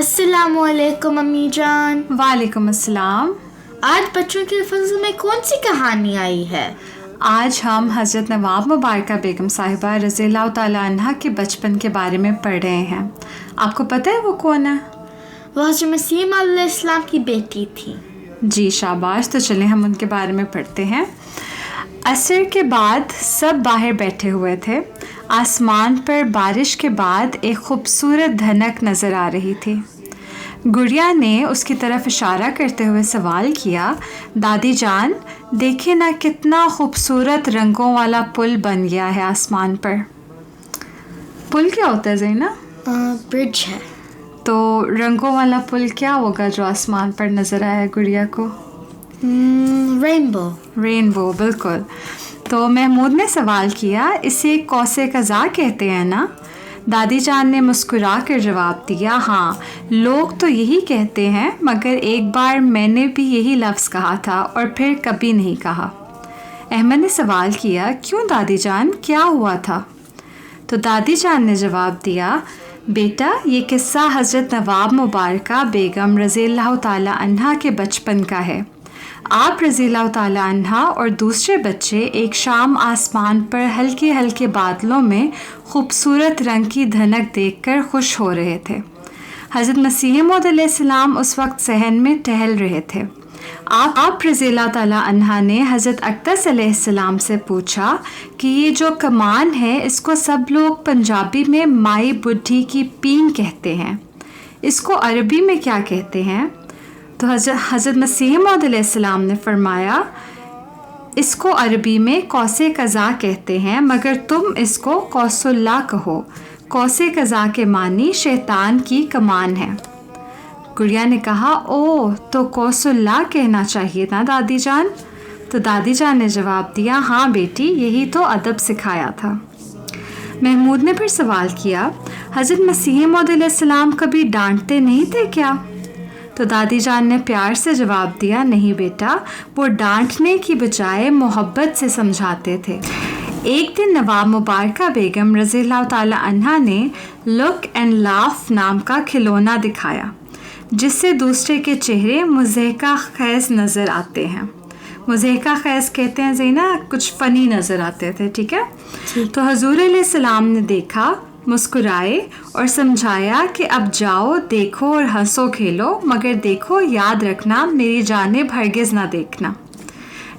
السلام علیکم امی جان۔ وعلیکم السلام۔ آج بچوں کے فضل میں کون سی کہانی آئی ہے؟ آج ہم حضرت نواب مبارکہ بیگم صاحبہ رضی اللہ تعالیٰ عنہ کے بچپن کے بارے میں پڑھ رہے ہیں۔ آپ کو پتہ ہے وہ کون ہے؟ وہ حضرت مسیح علیہ السلام کی بیٹی تھی۔ جی شاباش، تو چلیں ہم ان کے بارے میں پڑھتے ہیں۔ عصر کے بعد سب باہر بیٹھے ہوئے تھے۔ آسمان پر بارش کے بعد ایک خوبصورت دھنک نظر آ رہی تھی۔ گڑیا نے اس کی طرف اشارہ کرتے ہوئے سوال کیا، دادی جان دیکھیں نا کتنا خوبصورت رنگوں والا پل بن گیا ہے آسمان پر۔ پل کیا ہوتا ہے زینب؟ برج ہے۔ تو رنگوں والا پل کیا ہوگا جو آسمان پر نظر آیا گڑیا کو؟ رینبو، بالکل۔ تو محمود نے سوال کیا، اسے قوس قزح کہتے ہیں نا؟ دادی جان نے مسکرا کر جواب دیا، ہاں لوگ تو یہی کہتے ہیں، مگر ایک بار میں نے بھی یہی لفظ کہا تھا اور پھر کبھی نہیں کہا۔ احمد نے سوال کیا، کیوں دادی جان، کیا ہوا تھا؟ تو دادی جان نے جواب دیا، بیٹا یہ قصہ حضرت نواب مبارکہ بیگم رضی اللہ تعالیٰ عنہ کے بچپن کا ہے۔ آپ رضی اللہ تعالیٰ عنہ اور دوسرے بچے ایک شام آسمان پر ہلکے ہلکے بادلوں میں خوبصورت رنگ کی دھنک دیکھ کر خوش ہو رہے تھے۔ حضرت مسیح موعود علیہ السلام اس وقت صحن میں ٹہل رہے تھے۔ آپ رضی اللہ تعالیٰ عنہ نے حضرت اقدس علیہ السلام سے پوچھا کہ یہ جو کمان ہے اس کو سب لوگ پنجابی میں مائی بڈھی کی پین کہتے ہیں، اس کو عربی میں کیا کہتے ہیں؟ تو حضرت مسیح موعود علیہ السلام نے فرمایا، اس کو عربی میں قوس قزح کہتے ہیں، مگر تم اس کو قوس اللہ کہو۔ قوس قزح کے معنی شیطان کی کمان ہے۔ گڑیا نے کہا، او تو قوس اللہ کہنا چاہیے نا دادی جان؟ تو دادی جان نے جواب دیا، ہاں بیٹی یہی تو ادب سکھایا تھا۔ محمود نے پھر سوال کیا، حضرت مسیح موعود علیہ السلام کبھی ڈانٹتے نہیں تھے کیا؟ تو دادی جان نے پیار سے جواب دیا، نہیں بیٹا، وہ ڈانٹنے کی بجائے محبت سے سمجھاتے تھے۔ ایک دن نواب مبارکہ بیگم رضی اللہ تعالیٰ عنہ نے لک اینڈ لاف نام کا کھلونا دکھایا، جس سے دوسرے کے چہرے مضحکہ خیز نظر آتے ہیں۔ مضحکہ خیز کہتے ہیں زینا، کچھ فنی نظر آتے تھے، ٹھیک ہے؟ تو حضور علیہ السلام نے دیکھا، مسکرائے اور سمجھایا کہ اب جاؤ دیکھو اور ہنسو کھیلو، مگر دیکھو یاد رکھنا میری جانب ہرگز نہ دیکھنا۔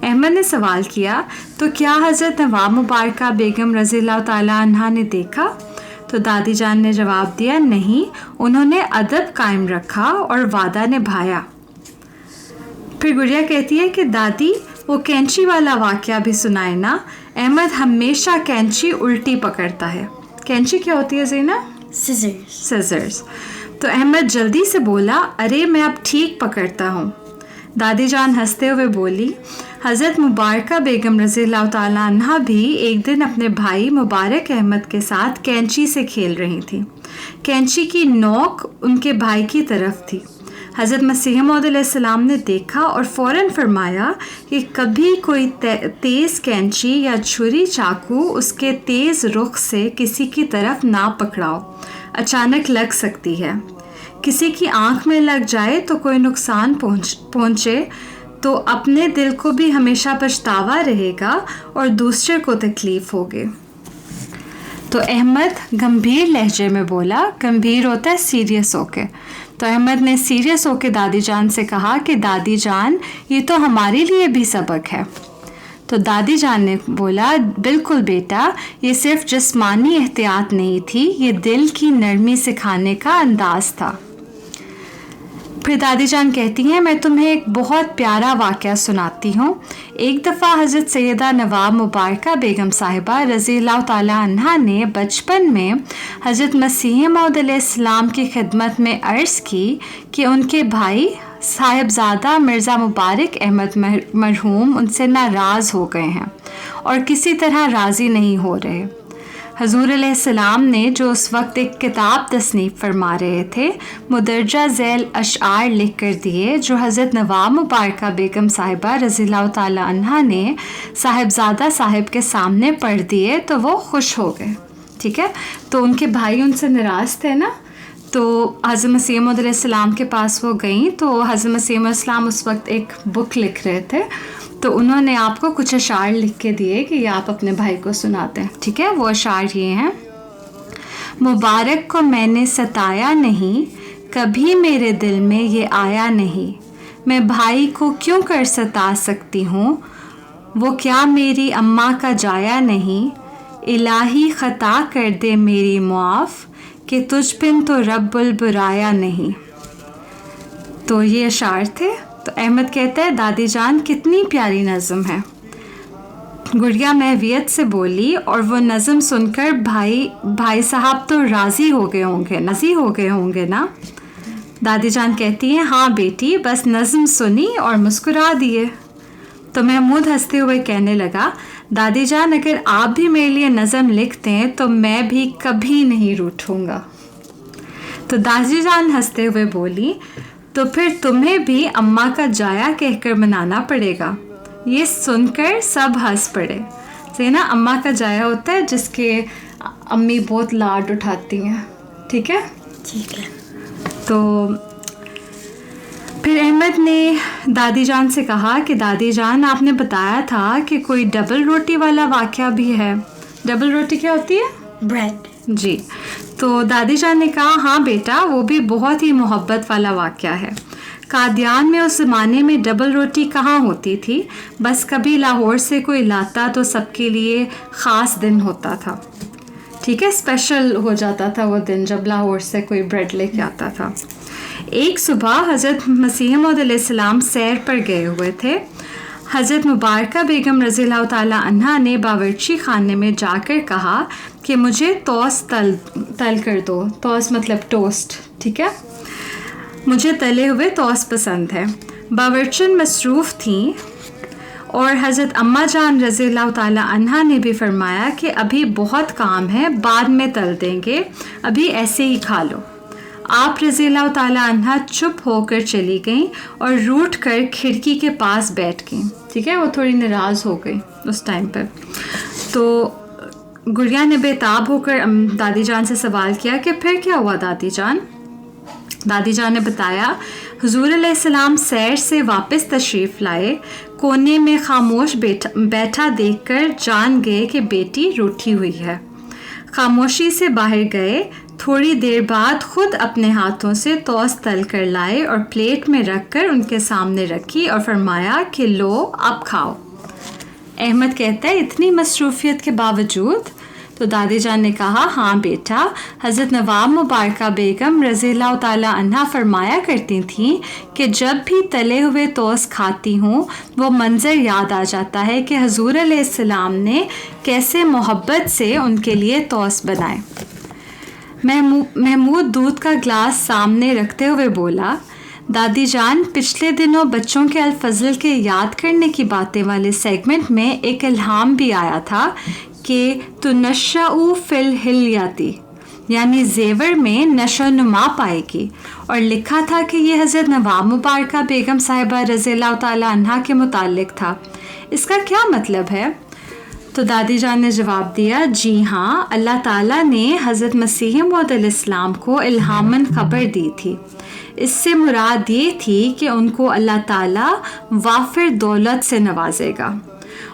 احمد نے سوال کیا، تو کیا حضرت نواب مبارکہ بیگم رضی اللہ تعالیٰ عنہ نے دیکھا؟ تو دادی جان نے جواب دیا، نہیں، انہوں نے ادب قائم رکھا اور وعدہ نبھایا۔ پھر گڑیا کہتی ہے کہ دادی وہ کینچی والا واقعہ بھی سنائے نا، احمد ہمیشہ کینچی الٹی پکڑتا ہے۔ کینچی کیا ہوتی ہے زینا؟ سیزرز۔ تو احمد جلدی سے بولا، ارے میں اب ٹھیک پکڑتا ہوں۔ دادی جان ہنستے ہوئے بولی، حضرت مبارکہ بیگم رضی اللہ تعالیٰ عنہ بھی ایک دن اپنے بھائی مبارک احمد کے ساتھ کینچی سے کھیل رہی تھی۔ کینچی کی نوک ان کے بھائی کی طرف تھی۔ حضرت مسیح موعود علیہ السلام نے دیکھا اور فوراً فرمایا کہ کبھی کوئی تیز کینچی یا چھری چاقو اس کے تیز رخ سے کسی کی طرف نہ پکڑاؤ، اچانک لگ سکتی ہے۔ کسی کی آنکھ میں لگ جائے تو کوئی نقصان پہنچے تو اپنے دل کو بھی ہمیشہ پچھتاوا رہے گا اور دوسرے کو تکلیف ہوگی۔ تو احمد گمبھیر لہجے میں بولا، گمبھیر ہوتا ہے سیریس ہو کے۔ تو احمد نے سیریس ہو کے دادی جان سے کہا کہ دادی جان یہ تو ہمارے لیے بھی سبق ہے۔ تو دادی جان نے بولا، بالکل بیٹا، یہ صرف جسمانی احتیاط نہیں تھی، یہ دل کی نرمی سکھانے کا انداز تھا۔ پھر دادی جان کہتی ہیں، میں تمہیں ایک بہت پیارا واقعہ سناتی ہوں۔ ایک دفعہ حضرت سیدہ نواب مبارکہ بیگم صاحبہ رضی اللہ تعالیٰ عنہ نے بچپن میں حضرت مسیح موعود علیہ السلام کی خدمت میں عرض کی کہ ان کے بھائی صاحبزادہ مرزا مبارک احمد مرحوم ان سے ناراض ہو گئے ہیں اور کسی طرح راضی نہیں ہو رہے۔ حضور علیہ السلام نے جو اس وقت ایک کتاب تصنیف فرما رہے تھے، مدرجہ ذیل اشعار لکھ کر دیے جو حضرت نواب مبارکہ بیگم صاحبہ رضی اللہ تعالیٰ عنہ نے صاحبزادہ صاحب کے سامنے پڑھ دیے تو وہ خوش ہو گئے، ٹھیک ہے؟ تو ان کے بھائی ان سے ناراض تھے نا، تو حضرت مسیح موعود علیہ السلام کے پاس وہ گئیں تو حضرت مسیح موعود علیہ السلام اس وقت ایک بک لکھ رہے تھے، تو انہوں نے آپ کو کچھ اشعار لکھ کے دیے کہ یہ آپ اپنے بھائی کو سناتے ہیں. ٹھیک ہے، وہ اشعار یہ ہیں: مبارک کو میں نے ستایا نہیں، کبھی میرے دل میں یہ آیا نہیں، میں بھائی کو کیوں کر ستا سکتی ہوں، وہ کیا میری اماں کا جایا نہیں، الہی خطا کر دے میری معاف، کہ تجھ پن تو رب البرایا نہیں. تو یہ اشعار تھے. تو احمد کہتا ہے دادی جان کتنی پیاری نظم ہے. گڑیا محویت سے بولی اور وہ نظم سن کر بھائی صاحب تو راضی ہو گئے ہوں گے نا. دادی جان کہتی ہیں ہاں بیٹی، بس نظم سنی اور مسکرا دیے. تو محمود ہنستے ہوئے کہنے لگا دادی جان اگر آپ بھی میرے لیے نظم لکھ دیں تو میں بھی کبھی نہیں روٹھوں گا. تو دادی جان ہنستے ہوئے بولی تو پھر تمہیں بھی اماں کا جایا کہہ کر منانا پڑے گا. یہ سن کر سب ہنس پڑے. صحیح نا، اماں کا جایا ہوتا ہے جس کے امی بہت لاڈ اٹھاتی ہیں. ٹھیک ہے. ٹھیک ہے. تو پھر احمد نے دادی جان سے کہا کہ دادی جان آپ نے بتایا تھا کہ کوئی ڈبل روٹی والا واقعہ بھی ہے. ڈبل روٹی کیا ہوتی ہے؟ بریڈ. جی. تو دادی جان نے کہا ہاں بیٹا، وہ بھی بہت ہی محبت والا واقعہ ہے. قادیان میں اس زمانے میں ڈبل روٹی کہاں ہوتی تھی، بس کبھی لاہور سے کوئی لاتا تو سب کے لیے خاص دن ہوتا تھا. ٹھیک ہے، اسپیشل ہو جاتا تھا وہ دن جب لاہور سے کوئی بریڈ لے کے آتا تھا. ایک صبح حضرت مسیح موعود علیہ السلام سیر پر گئے ہوئے تھے. حضرت مبارکہ بیگم رضی اللہ تعالیٰ عنہا نے باورچی خانے میں جا کر کہا کہ مجھے توست تل کر دو. توست مطلب ٹوسٹ. ٹھیک ہے، مجھے تلے ہوئے توست پسند ہے. باورچن مصروف تھیں اور حضرت اماں جان رضی اللہ تعالیٰ عنہا نے بھی فرمایا کہ ابھی بہت کام ہے، بعد میں تل دیں گے، ابھی ایسے ہی کھا لو. آپ رضی اللہ تعالیٰ عنہا چپ ہو کر چلی گئیں اور روٹھ کر کھڑکی کے پاس بیٹھ گئیں. ٹھیک ہے، وہ تھوڑی ناراض ہو گئی اس ٹائم پر. تو گڑیا نے بے تاب ہو کر دادی جان سے سوال کیا کہ پھر کیا ہوا دادی جان؟ دادی جان نے بتایا حضور علیہ السلام سیر سے واپس تشریف لائے، کونے میں خاموش بیٹھا دیکھ کر جان گئے کہ بیٹی روٹھی ہوئی ہے. خاموشی سے باہر گئے، تھوڑی دیر بعد خود اپنے ہاتھوں سے توست تل کر لائے اور پلیٹ میں رکھ کر ان کے سامنے رکھی اور فرمایا کہ لو اب کھاؤ. احمد کہتا ہے اتنی مصروفیت کے باوجود؟ تو دادی جان نے کہا ہاں بیٹا، حضرت نواب مبارکہ بیگم رضی اللہ تعالیٰ عنہا فرمایا کرتی تھیں کہ جب بھی تلے ہوئے توست کھاتی ہوں وہ منظر یاد آ جاتا ہے کہ حضور علیہ السلام نے کیسے محبت سے ان کے لیے توست بنائے. محمود دودھ کا گلاس سامنے رکھتے ہوئے بولا دادی جان پچھلے دنوں بچوں کے الفضل کے یاد کرنے کی باتیں والے سیگمنٹ میں ایک الہام بھی آیا تھا کہ تنشأ فی الحلیاتی، یعنی زیور میں نشو و نما پائے گی، اور لکھا تھا کہ یہ حضرت نواب مبارکہ بیگم صاحبہ رضی اللہ تعالیٰ عنہا کے متعلق تھا. اس کا کیا مطلب ہے؟ تو دادی جان نے جواب دیا جی ہاں، اللہ تعالیٰ نے حضرت مسیح موعود علیہ السلام کو الہاماً خبر دی تھی. اس سے مراد یہ تھی کہ ان کو اللہ تعالیٰ وافر دولت سے نوازے گا،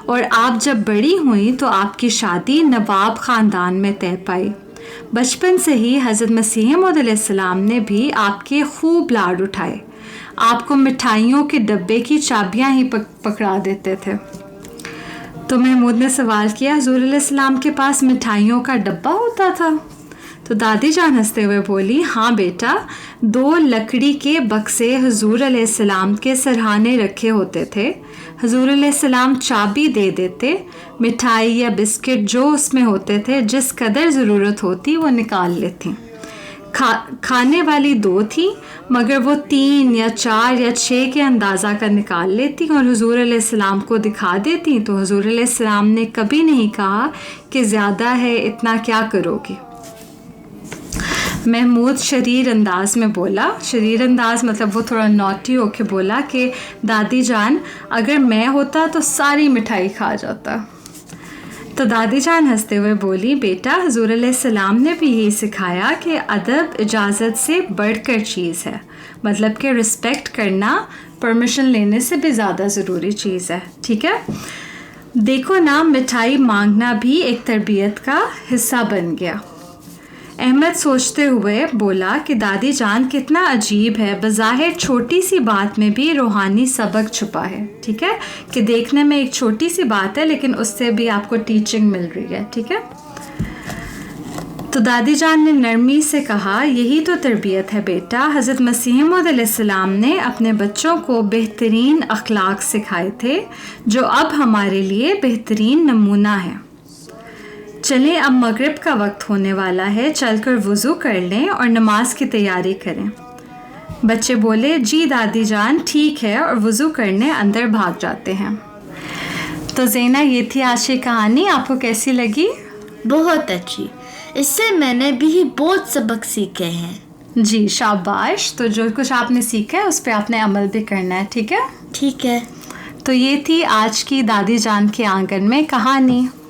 اور آپ جب بڑی ہوئیں تو آپ کی شادی نواب خاندان میں طے پائی. بچپن سے ہی حضرت مسیح موعود علیہ السلام نے بھی آپ کے خوب لاڈ اٹھائے، آپ کو مٹھائیوں کے ڈبے کی چابیاں ہی پکڑا دیتے تھے. تو محمود نے سوال کیا حضور علیہ السلام کے پاس مٹھائیوں کا ڈبہ ہوتا تھا؟ تو دادی جان ہنستے ہوئے بولی ہاں بیٹا، 2 لکڑی کے بکسے حضور علیہ السلام کے سرہانے رکھے ہوتے تھے. حضور علیہ السلام چابی دے دیتے، مٹھائی یا بسکٹ جو اس میں ہوتے تھے جس قدر ضرورت ہوتی وہ نکال لیتی. کھانے والی 2 تھیں مگر وہ 3 یا 4 یا 6 کے اندازہ کا نکال لیتی اور حضور علیہ السلام کو دکھا دیتی. تو حضور علیہ السلام نے کبھی نہیں کہا کہ زیادہ ہے، اتنا کیا کرو گی. محمود شریر انداز میں بولا، شریر انداز مطلب وہ تھوڑا نوٹی ہو کے بولا کہ دادی جان اگر میں ہوتا تو ساری مٹھائی کھا جاتا. تو دادی جان ہنستے ہوئے بولی بیٹا حضور علیہ السلام نے بھی یہی سکھایا کہ ادب اجازت سے بڑھ کر چیز ہے، مطلب کہ رسپیکٹ کرنا پرمیشن لینے سے بھی زیادہ ضروری چیز ہے. ٹھیک ہے، دیکھو نا مٹھائی مانگنا بھی ایک تربیت کا حصہ بن گیا. احمد سوچتے ہوئے بولا کہ دادی جان کتنا عجیب ہے، بظاہر چھوٹی سی بات میں بھی روحانی سبق چھپا ہے. ٹھیک ہے، کہ دیکھنے میں ایک چھوٹی سی بات ہے لیکن اس سے بھی آپ کو ٹیچنگ مل رہی ہے. ٹھیک ہے، تو دادی جان نے نرمی سے کہا یہی تو تربیت ہے بیٹا. حضرت مسیح موعود علیہ السلام نے اپنے بچوں کو بہترین اخلاق سکھائے تھے جو اب ہمارے لیے بہترین نمونہ ہے. چلیں اب مغرب کا وقت ہونے والا ہے، چل کر وضو کر لیں اور نماز کی تیاری کریں. بچے بولے جی دادی جان ٹھیک ہے، اور وضو کرنے اندر بھاگ جاتے ہیں. تو زینہ یہ تھی آج کی کہانی، آپ کو کیسی لگی؟ بہت اچھی، اس سے میں نے بھی بہت سبق سیکھے ہیں. جی شاباش. تو جو کچھ آپ نے سیکھا ہے اس پہ آپ نے عمل بھی کرنا ہے. ٹھیک ہے، ٹھیک ہے. تو یہ تھی آج کی دادی جان کے آنگن میں کہانی.